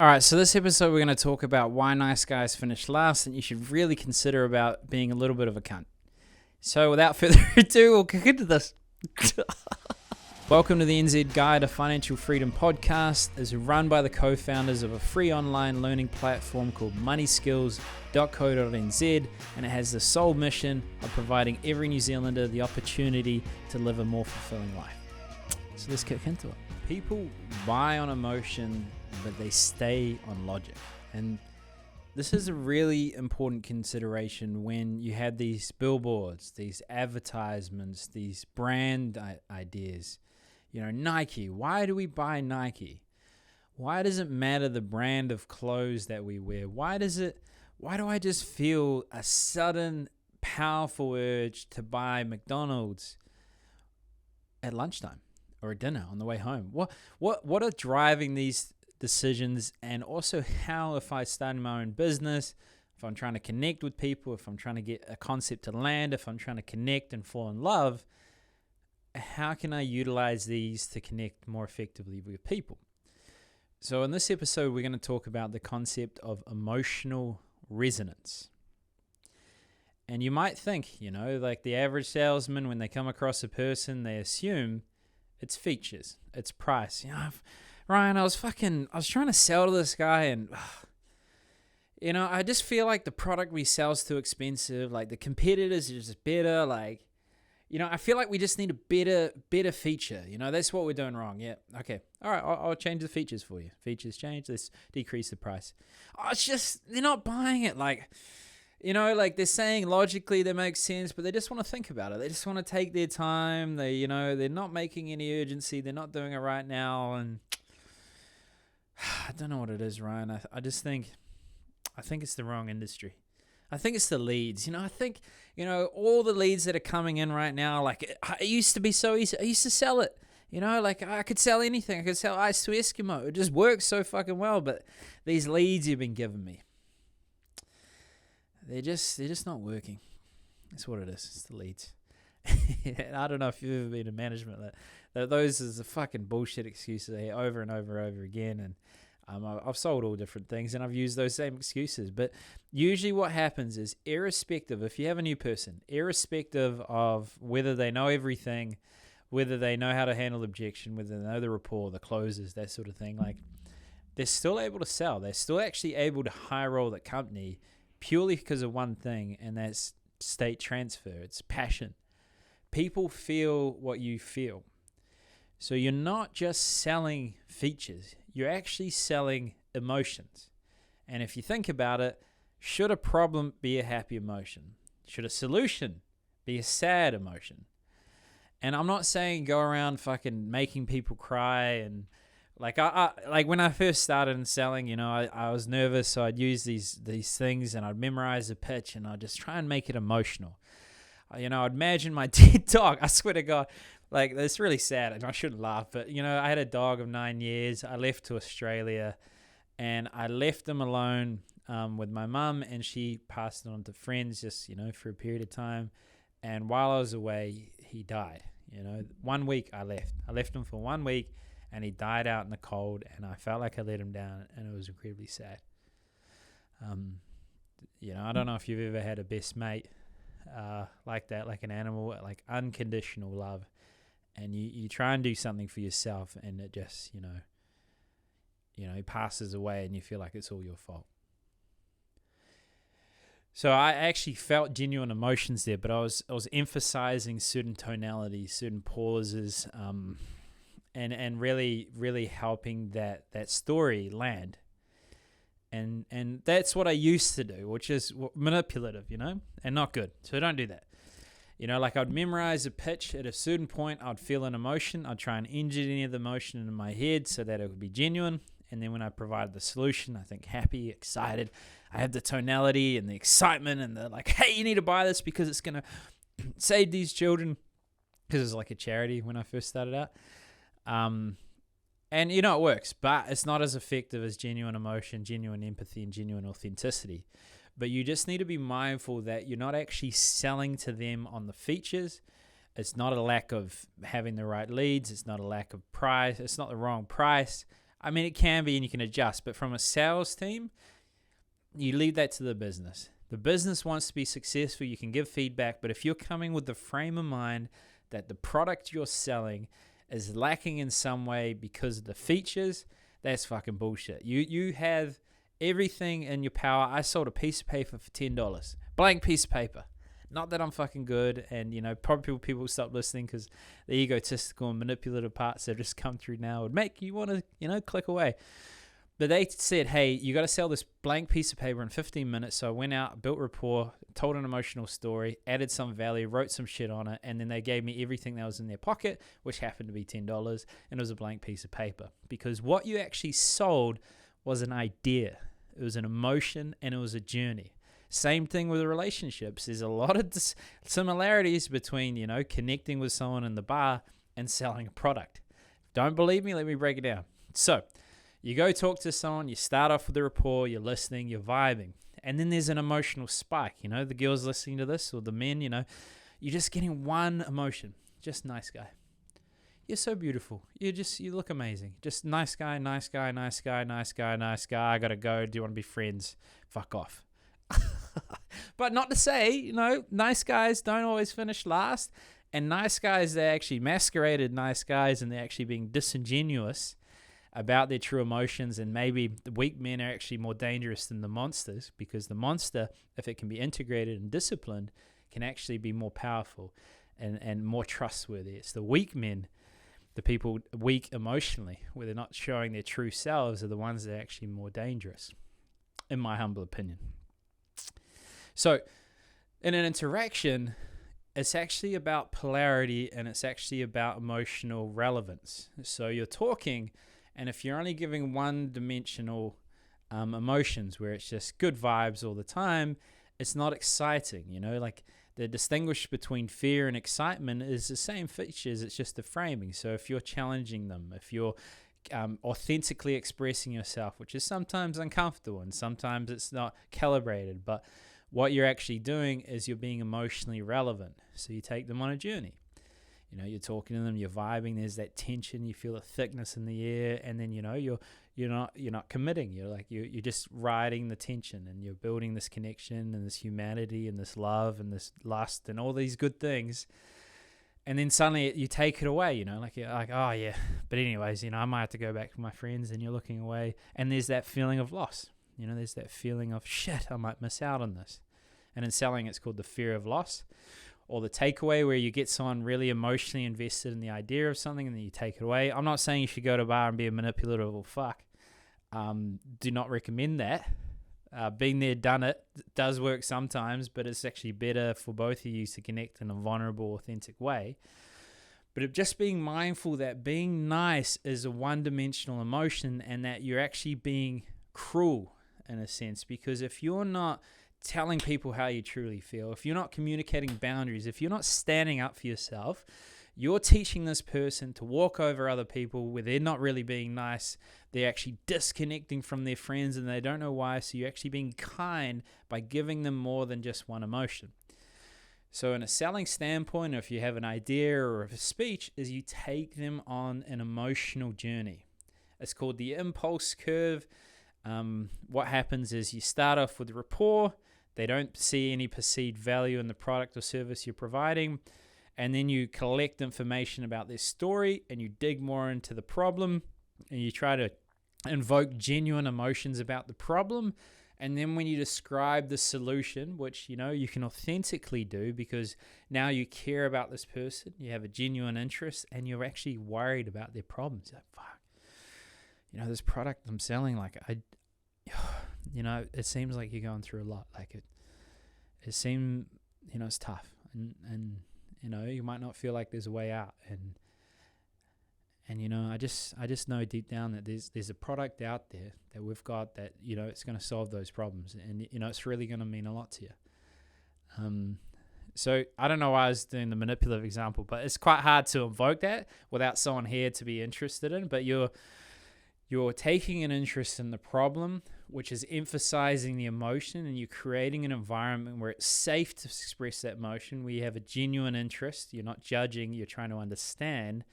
All right, so this episode we're going to talk about why nice guys finish last, and you should really consider about being a little bit of a cunt. So without further ado, we'll get into this. Welcome to the NZ Guide to Financial Freedom podcast. It's run by the co-founders of a free online learning platform called moneyskills.co.nz, and it has the sole mission of providing every New Zealander the opportunity to live a more fulfilling life. So let's get into it. People buy on emotion, but they stay on logic. And this is a really important consideration when you have these billboards, these advertisements, these brand ideas. You know, Nike. Why do we buy Nike? Why does it matter the brand of clothes that we wear? Why do I just feel a sudden powerful urge to buy McDonald's at lunchtime or at dinner on the way home? What are driving these decisions? And also how, if I start my own business, if I'm trying to connect with people, if I'm trying to get a concept to land, if I'm trying to connect and fall in love, how can I utilize these to connect more effectively with people? So in this episode, we're going to talk about the concept of emotional resonance. And you might think, you know, like the average salesman, when they come across a person, they assume it's features, it's price. You know, Ryan, I was trying to sell to this guy, and you know, I just feel like the product we sell is too expensive. Like the competitors are just better. Like, you know, I feel like we just need a better feature. You know, that's what we're doing wrong. Yeah, okay, all right, I'll change the features for you. Features change. Let's decrease the price. Oh, it's just they're not buying it. Like, you know, like they're saying logically that makes sense, but they just want to think about it. They just want to take their time. They're not making any urgency. They're not doing it right now, and I don't know what it is, Ryan. I think it's the wrong industry. I think it's the leads. You know, I think, you know, all the leads that are coming in right now, like it used to be so easy. I used to sell it. You know, like I could sell anything. I could sell ice to Eskimo. It just works so fucking well. But these leads you've been giving me, they're just not working. That's what it is. It's the leads. And I don't know if you've ever been in management. Those is the fucking bullshit excuses I hear over and over again. And I've sold all different things, and I've used those same excuses. But usually what happens is, irrespective, if you have a new person, irrespective of whether they know everything, whether they know how to handle objection, whether they know the rapport, the closes, that sort of thing, like they're still able to sell. They're still actually able to high roll that company purely because of one thing, and that's state transfer. It's passion. People feel what you feel. So you're not just selling features, you're actually selling emotions. And if you think about it, should a problem be a happy emotion? Should a solution be a sad emotion? And I'm not saying go around fucking making people cry. And like like when I first started in selling, you know, I was nervous, so I'd use these things and I'd memorize the pitch and I'd just try and make it emotional. You know, I'd imagine my dead dog. I swear to God. Like, it's really sad, and I shouldn't laugh, but, you know, I had a dog of 9 years. I left to Australia, and I left him alone with my mum, and she passed it on to friends just, you know, for a period of time. And while I was away, he died. You know, 1 week I left. I left him for 1 week, and he died out in the cold, and I felt like I let him down, and it was incredibly sad. You know, I don't know if you've ever had a best mate like that, like an animal, like unconditional love. And you try and do something for yourself, and it just, you know, he passes away, and you feel like it's all your fault. So I actually felt genuine emotions there, but I was emphasizing certain tonalities, certain pauses, and really helping that story land. And that's what I used to do, which is manipulative, you know, and not good. So don't do that. You know, like I'd memorize a pitch. At a certain point, I'd feel an emotion. I'd try and engineer the emotion in my head so that it would be genuine. And then when I provide the solution, I think happy, excited. I have the tonality and the excitement and the like, hey, you need to buy this because it's going to save these children. Because it's like a charity when I first started out. And, you know, it works, but it's not as effective as genuine emotion, genuine empathy, and genuine authenticity. But you just need to be mindful that you're not actually selling to them on the features. It's not a lack of having the right leads. It's not a lack of price. It's not the wrong price. I mean, it can be and you can adjust, but from a sales team, you leave that to the business. The business wants to be successful. You can give feedback, but if you're coming with the frame of mind that the product you're selling is lacking in some way because of the features, that's fucking bullshit. You have everything in your power. I sold a piece of paper for $10, blank piece of paper. Not that I'm fucking good, and probably people stop listening because the egotistical and manipulative parts that just come through now would make you want to click away. But they said, hey, you got to sell this blank piece of paper in 15 minutes. So I went out, built rapport, told an emotional story, added some value, wrote some shit on it, and then they gave me everything that was in their pocket, which happened to be $10, and it was a blank piece of paper. Because what you actually sold was an idea. It was an emotion, and it was a journey. Same thing with relationships. There's a lot of similarities between, connecting with someone in the bar and selling a product. Don't believe me? Let me break it down. So you go talk to someone, you start off with the rapport, you're listening, you're vibing. And then there's an emotional spike. The girls listening to this or the men, you're just getting one emotion. Just nice guy. You're so beautiful. You look amazing. Just nice guy, nice guy, nice guy, nice guy, nice guy. I got to go. Do you want to be friends? Fuck off. But not to say, nice guys don't always finish last. And nice guys, they're actually masqueraded nice guys and they're actually being disingenuous about their true emotions. And maybe the weak men are actually more dangerous than the monsters, because the monster, if it can be integrated and disciplined, can actually be more powerful and more trustworthy. It's the weak men, the people weak emotionally, where they're not showing their true selves, are the ones that are actually more dangerous, in my humble opinion. So in an interaction, it's actually about polarity and it's actually about emotional relevance. So you're talking, and if you're only giving one-dimensional emotions where it's just good vibes all the time, it's not exciting. Like the distinguish between fear and excitement is the same features, it's just the framing. So if you're challenging them, if you're authentically expressing yourself, which is sometimes uncomfortable and sometimes it's not calibrated, but what you're actually doing is you're being emotionally relevant. So you take them on a journey. You're talking to them, you're vibing, there's that tension, you feel a thickness in the air, and then you're not committing. You're just riding the tension, and you're building this connection and this humanity and this love and this lust and all these good things. And then suddenly you take it away, you're like, oh yeah, but anyways, I might have to go back to my friends, and you're looking away, and there's that feeling of loss. There's that feeling of shit, I might miss out on this. And in selling, it's called the fear of loss, or the takeaway, where you get someone really emotionally invested in the idea of something and then you take it away. I'm not saying you should go to a bar and be a manipulative or fuck. Do not recommend that. Been there, done it. It does work sometimes, but it's actually better for both of you to connect in a vulnerable, authentic way. But just being mindful that being nice is a one-dimensional emotion, and that you're actually being cruel in a sense, because if you're not telling people how you truly feel, if you're not communicating boundaries, if you're not standing up for yourself, you're teaching this person to walk over other people where they're not really being nice. They're actually disconnecting from their friends and they don't know why. So you're actually being kind by giving them more than just one emotion. So in a selling standpoint, if you have an idea or a speech, is you take them on an emotional journey. It's called the impulse curve. What happens is you start off with rapport. They don't see any perceived value in the product or service you're providing. And then you collect information about their story and you dig more into the problem and you try to invoke genuine emotions about the problem. And then when you describe the solution, which, you can authentically do because now you care about this person, you have a genuine interest, and you're actually worried about their problems. You're like, fuck, this product I'm selling, it seems like you're going through a lot. It seems, it's tough, and you might not feel like there's a way out, and I just know deep down that there's a product out there that we've got that it's going to solve those problems, and it's really going to mean a lot to you. So I don't know why I was doing the manipulative example, but it's quite hard to invoke that without someone here to be interested in. But you're taking an interest in the problem, which is emphasizing the emotion, and you're creating an environment where it's safe to express that emotion, where you have a genuine interest. You're not judging, you're trying to understand.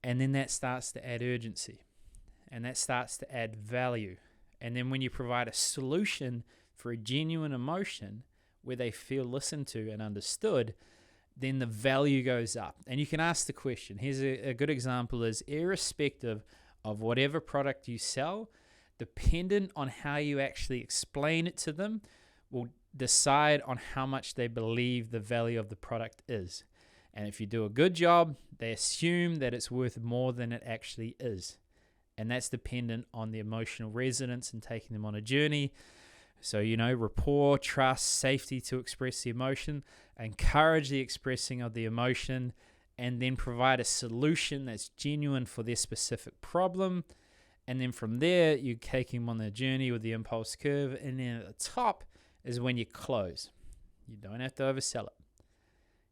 And then that starts to add urgency. and that starts to add value. And then when you provide a solution for a genuine emotion where they feel listened to and understood, then the value goes up. And you can ask the question. Here's a good example is, irrespective of whatever product you sell, dependent on how you actually explain it to them, will decide on how much they believe the value of the product is. And if you do a good job, they assume that it's worth more than it actually is. And that's dependent on the emotional resonance and taking them on a journey. So, rapport, trust, safety to express the emotion, encourage the expressing of the emotion, and then provide a solution that's genuine for their specific problem. And then from there, you take them on the journey with the impulse curve. And then at the top is when you close. You don't have to oversell it.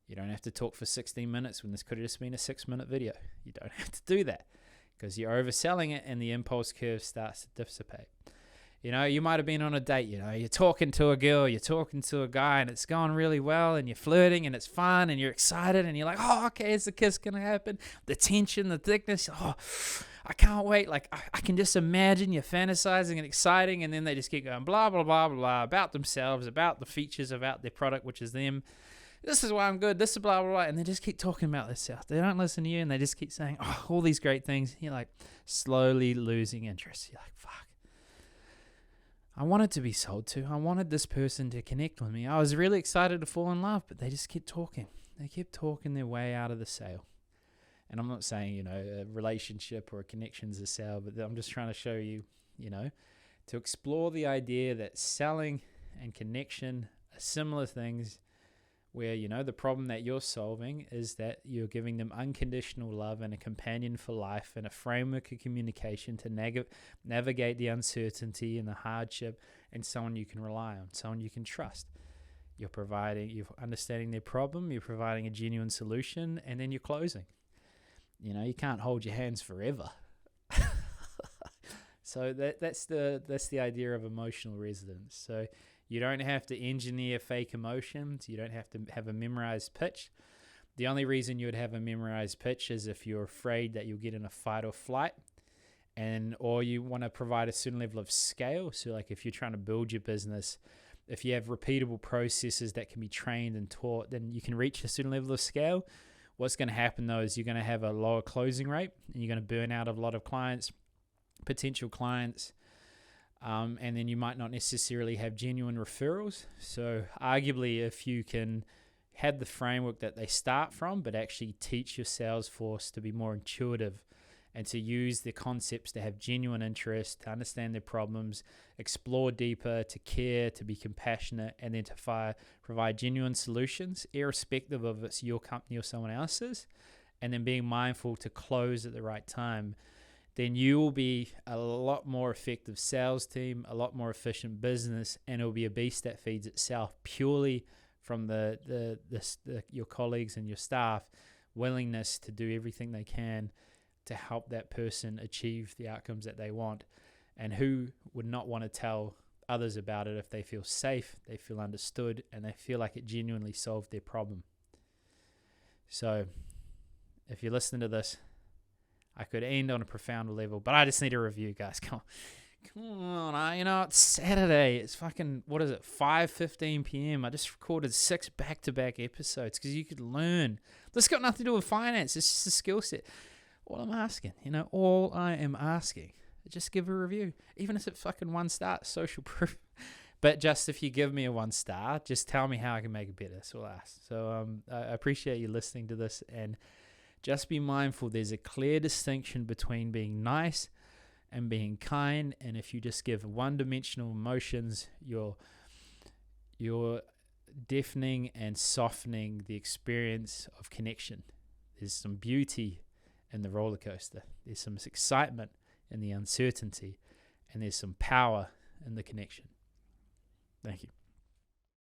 You don't have to talk for 16 minutes when this could have just been a 6-minute video. You don't have to do that because you're overselling it and the impulse curve starts to dissipate. You might have been on a date, you're talking to a girl, you're talking to a guy, and it's gone really well, and you're flirting, and it's fun, and you're excited, and you're like, oh, okay, is the kiss going to happen? The tension, the thickness, oh, I can't wait. Like, I can just imagine you're fantasizing and exciting, and then they just keep going blah, blah, blah, blah, about themselves, about the features, about their product, which is them. This is why I'm good, this is blah, blah, blah, and they just keep talking about themselves. They don't listen to you, and they just keep saying, oh, all these great things. You're like slowly losing interest. You're like, fuck. I wanted to be sold to. I wanted this person to connect with me. I was really excited to fall in love, but they just kept talking. They kept talking their way out of the sale. And I'm not saying, a relationship or a connection's a sale, but I'm just trying to show you, to explore the idea that selling and connection are similar things where, the problem that you're solving is that you're giving them unconditional love and a companion for life and a framework of communication to navigate the uncertainty and the hardship, and someone you can rely on, someone you can trust. You're understanding their problem, you're providing a genuine solution, and then you're closing. You can't hold your hands forever. So that's the idea of emotional resonance. So you don't have to engineer fake emotions. You don't have to have a memorized pitch. The only reason you would have a memorized pitch is if you're afraid that you'll get in a fight or flight, or you want to provide a certain level of scale. So like if you're trying to build your business, if you have repeatable processes that can be trained and taught, then you can reach a certain level of scale. What's going to happen though is you're going to have a lower closing rate, and you're going to burn out a lot of clients, potential clients. And then you might not necessarily have genuine referrals. So arguably, if you can have the framework that they start from, but actually teach your sales force to be more intuitive and to use the concepts to have genuine interest, to understand their problems, explore deeper, to care, to be compassionate, and then to provide genuine solutions, irrespective of if it's your company or someone else's, and then being mindful to close at the right time, then you will be a lot more effective sales team, a lot more efficient business, and it will be a beast that feeds itself purely from your colleagues and your staff willingness to do everything they can to help that person achieve the outcomes that they want. And who would not want to tell others about it if they feel safe, they feel understood, and they feel like it genuinely solved their problem. So if you're listening to this, I could end on a profound level, but I just need a review, guys. Come on. It's Saturday. It's fucking, 5:15 p.m. I just recorded 6 back-to-back episodes because you could learn. This got nothing to do with finance. It's just a skill set. All I'm asking, all I am asking, just give a review. Even if it's fucking 1 star, social proof. But just if you give me a 1 star, just tell me how I can make it better. That's all I ask. So I appreciate you listening to this, and just be mindful, there's a clear distinction between being nice and being kind. And if you just give one-dimensional emotions, you're deafening and softening the experience of connection. There's some beauty in the roller coaster. There's some excitement in the uncertainty, and there's some power in the connection. Thank you.